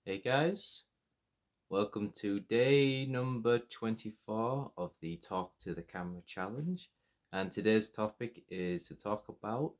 Hey guys, welcome to day number 24 of the Talk to the Camera challenge. And today's topic is to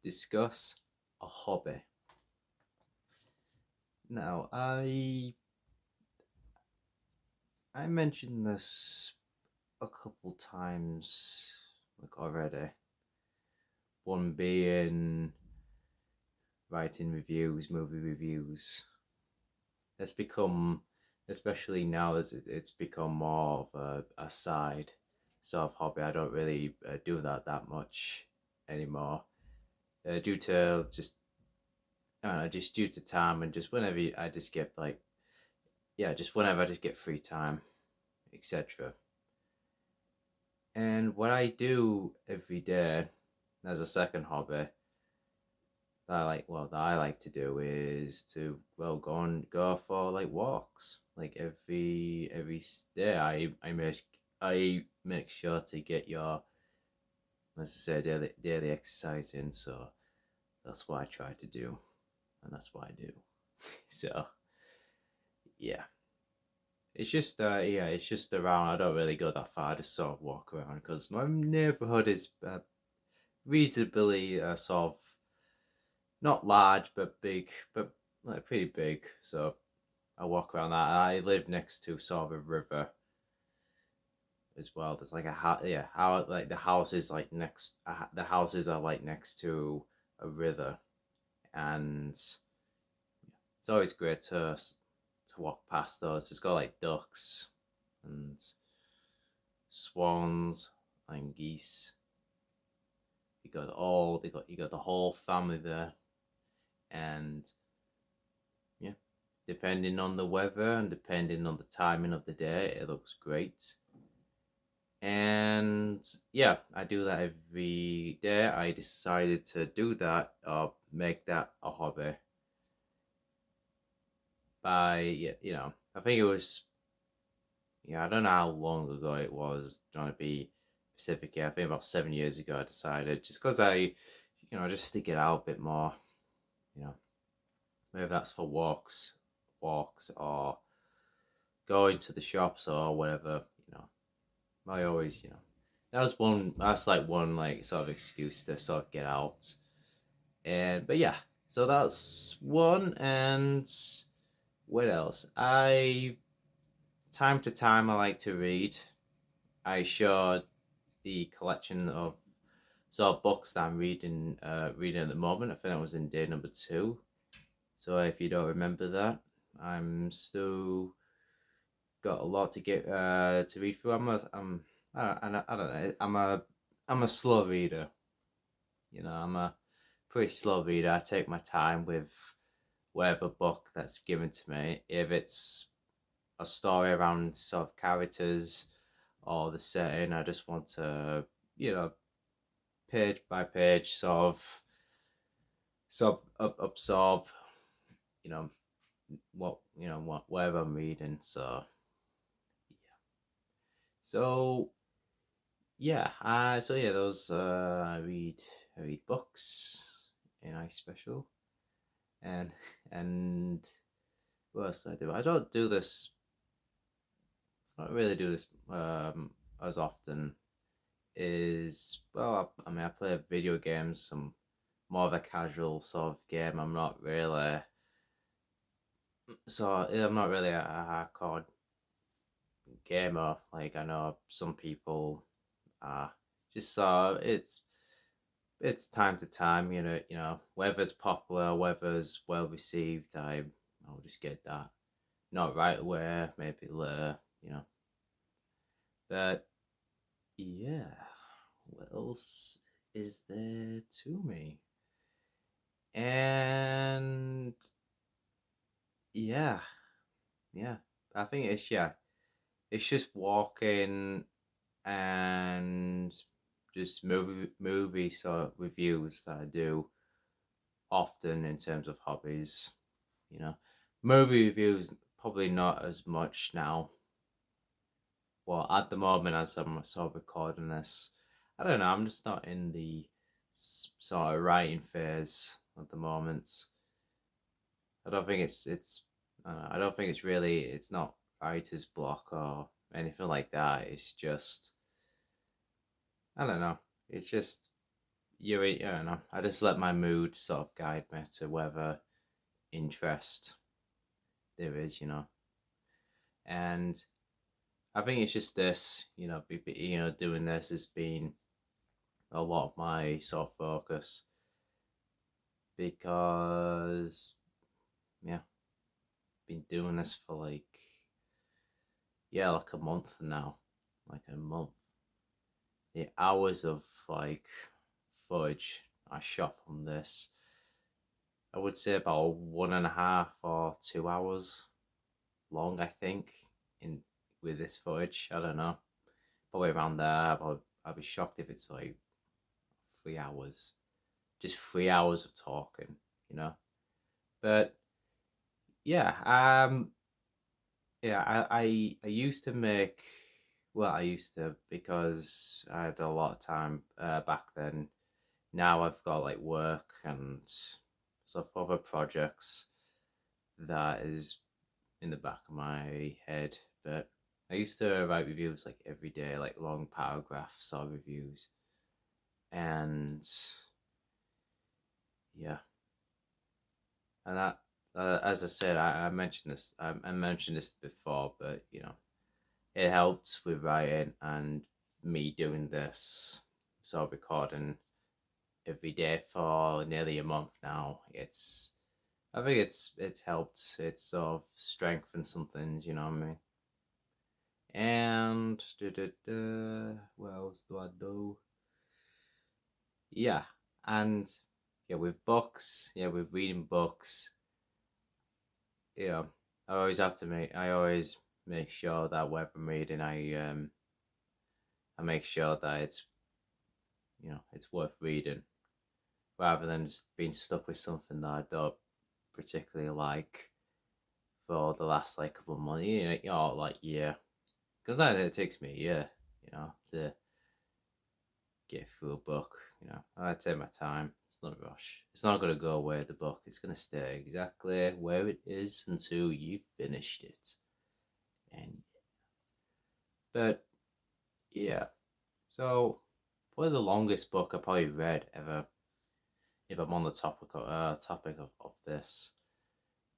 discuss a hobby. Now, I mentioned this a couple times already. One being writing reviews, movie reviews. It's become, especially now as it's become more of a side sort of hobby. I don't really do that much anymore due to I don't know, just due to time and just whenever I just get just whenever I just get free time, etc. And what I do every day as a second hobby that I like to do is to go for like walks. Like every day I make sure to get your, as I say, daily exercise in. So that's what I try to do, and that's what I do. So yeah, it's just around. I don't really go that far. I just sort of walk around because my neighborhood is reasonably sort of not large but big, but like pretty big. So I walk around that. I live next to sort of a river as well. There's like a house, yeah. How like the house is like next. The houses are like next to a river, and it's always great to walk past those. It's got like ducks and swans and geese. You got the whole family there, and yeah, depending on the weather and depending on the timing of the day, it looks great. And yeah, I do that every day. I decided to do that or make that a hobby by I think it was, I don't know how long ago it was, trying to be specific here. I think about 7 years ago I decided, just because just stick it out a bit more, you know, maybe that's for walks or going to the shops or whatever, I always, that's like one like sort of excuse to sort of get out. And but yeah, so that's one. And what else? I Time to time I like to read. I showed the collection of sort of books that I'm reading at the moment. I think that was in day number two. So if you don't remember that, I'm still got a lot to read through. I don't know. I'm a slow reader. I'm a pretty slow reader. I take my time with whatever book that's given to me. If it's a story around sort of characters or the setting, I just want to, you know, page by page absorb, you know, whatever I'm reading. So yeah. So those I read books in I special, and and what else do I do? I don't really do this as often. I play video games. Some more of a casual sort of game. I'm not really a hardcore gamer. Like I know some people are. Just so it's time to time. Whether it's popular, whether it's well received, I'll just get that. Not right away, maybe later. But yeah, what else is there to me? And yeah, yeah. I think it's just walking and just movie sort of reviews that I do often in terms of hobbies. You know, movie reviews probably not as much now. Well, at the moment, as I'm sort of recording this, I don't know. I'm just not in the sort of writing phase at the moment. I don't think it's I don't think it's not writer's block or anything like that. It's just, I don't know. It's just, I don't know. I just let my mood sort of guide me to whether interest there is. And I think it's just this, doing this has been a lot of my sort of focus because, yeah, been doing this for like a month now, like a month. The hours of like footage I shot from this, I would say about 1.5 or 2 hours long. I think in with this footage, I don't know, probably around there. But I'd be shocked if it's like 3 hours, just 3 hours of talking, you know. But yeah, yeah, I used to make. Well, I used to because I had a lot of time back then. Now I've got like work and sort of other projects that is in the back of my head. But I used to write reviews like every day, like long paragraphs or reviews. And yeah, and that, as I said, I mentioned this. I mentioned this before, but it helped with writing and me doing this sort of recording every day for nearly a month now. I think it's helped. It's sort of strengthened some things, you know what I mean? And what else do I do? Yeah, and yeah, with books, yeah, with reading books, you know, I always make sure that whatever I'm reading, I make sure that it's worth reading rather than just being stuck with something that I don't particularly like for the last like couple of months, like year, because then it takes me a year, to get through a book. I take my time. It's not a rush. It's not gonna go away. The book. It's gonna stay exactly where it is until you've finished it. And but yeah, so probably the longest book I probably read ever, if I'm on the topic of this,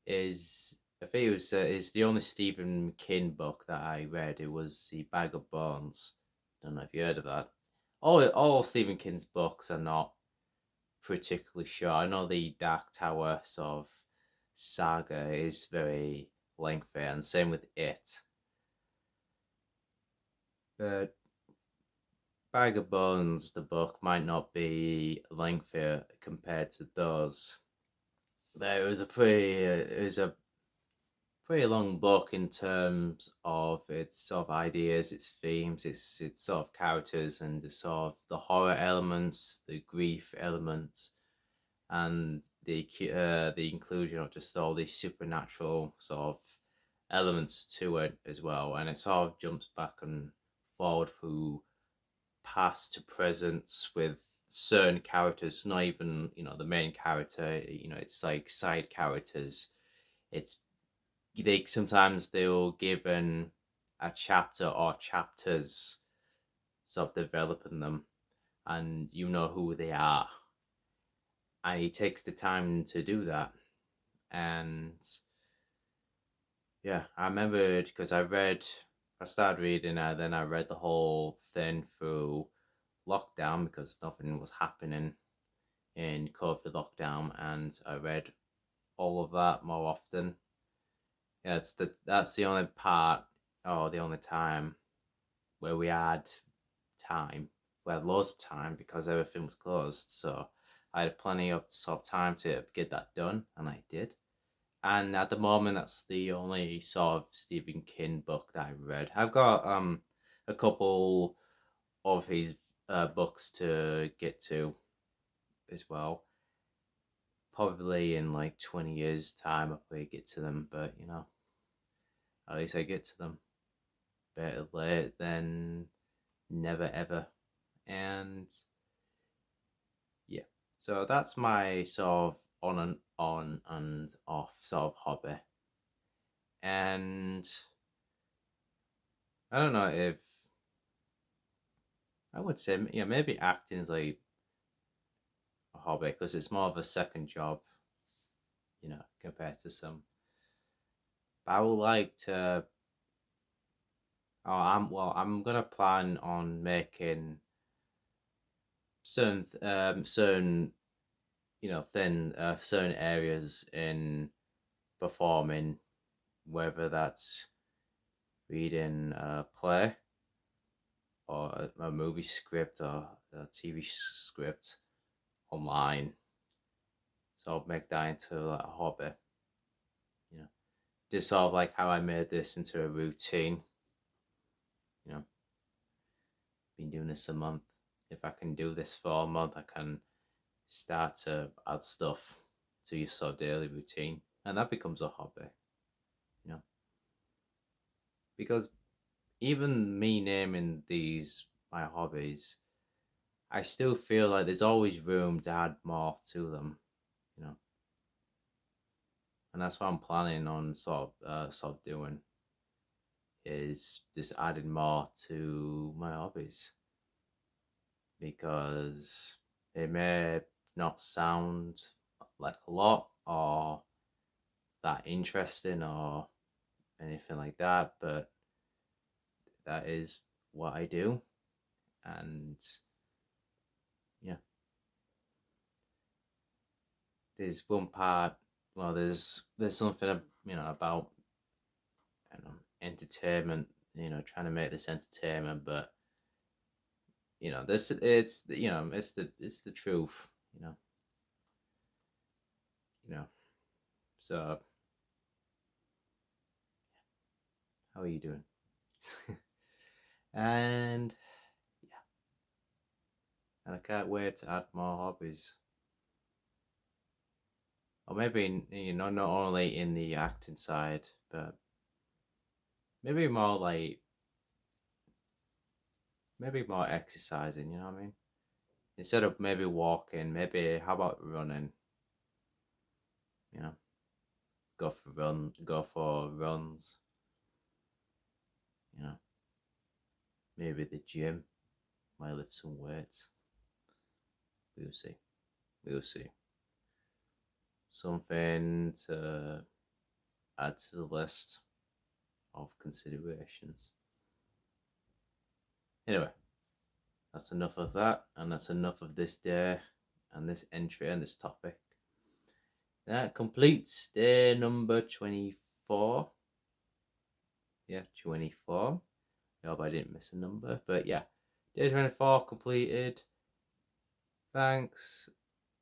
is I think it's the only Stephen King book that I read. It was The Bag of Bones. Don't know if you heard of that. All Stephen King's books are not particularly short. I know the Dark Tower sort of saga is very lengthy, and same with it. But Bag of Bones, the book, might not be lengthy compared to those. There was a pretty long book in terms of its sort of ideas, its themes, its sort of characters, and the sort of the horror elements, the grief elements, and the inclusion of just all these supernatural sort of elements to it as well. And it sort of jumps back and forward through past to present with certain characters, not even the main character. It's like side characters. It's they'll given a chapter or chapters, sort of developing them, and you know who they are, and he takes the time to do that. And yeah, I remember because I started reading, and then I read the whole thing through lockdown because nothing was happening in COVID lockdown, and I read all of that more often. Yeah, that's the only part, or the only time where we had time. We had loads of time because everything was closed, so I had plenty of sort of time to get that done, and I did. And at the moment, that's the only sort of Stephen King book that I read. I've got a couple of his books to get to as well. Probably in like 20 years' time, I'll probably get to them. But at least I get to them. Better late than never ever. And yeah, so that's my sort of on and off sort of hobby. And I don't know if I would say, yeah, maybe acting is like a hobby because it's more of a second job, compared to some. But I would like to. Oh, I'm gonna plan on making certain certain areas in performing, whether that's reading a play or a movie script or a TV script online. So I'll make that into like a hobby. You know, just sort of like how I made this into a routine. You know, been doing this a month. If I can do this for a month, I can start to add stuff to your sort of daily routine, and that becomes a hobby. You know, because even me naming these my hobbies, I still feel like there's always room to add more to them. You know, and that's what I'm planning on sort of doing is just adding more to my hobbies because it may not sound like a lot or that interesting or anything like that, but that is what I do. And yeah, there's one part. Well, there's something about entertainment. Trying to make this entertainment, but this it's the truth. You know, you know. So how are you doing? And yeah, and I can't wait to add more hobbies. Or maybe not only in the acting side, but maybe more like maybe more exercising. You know what I mean? Instead of maybe walking, maybe how about running? You know, go for runs. You know, maybe the gym, might lift some weights. We'll see. We'll see. Something to add to the list of considerations. Anyway, that's enough of that, and that's enough of this day and this entry and this topic. That completes day number 24. Yeah, 24. I hope I didn't miss a number, but yeah, day 24 completed. Thanks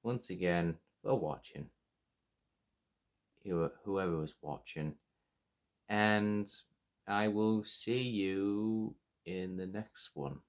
once again for watching, whoever was watching, and I will see you in the next one.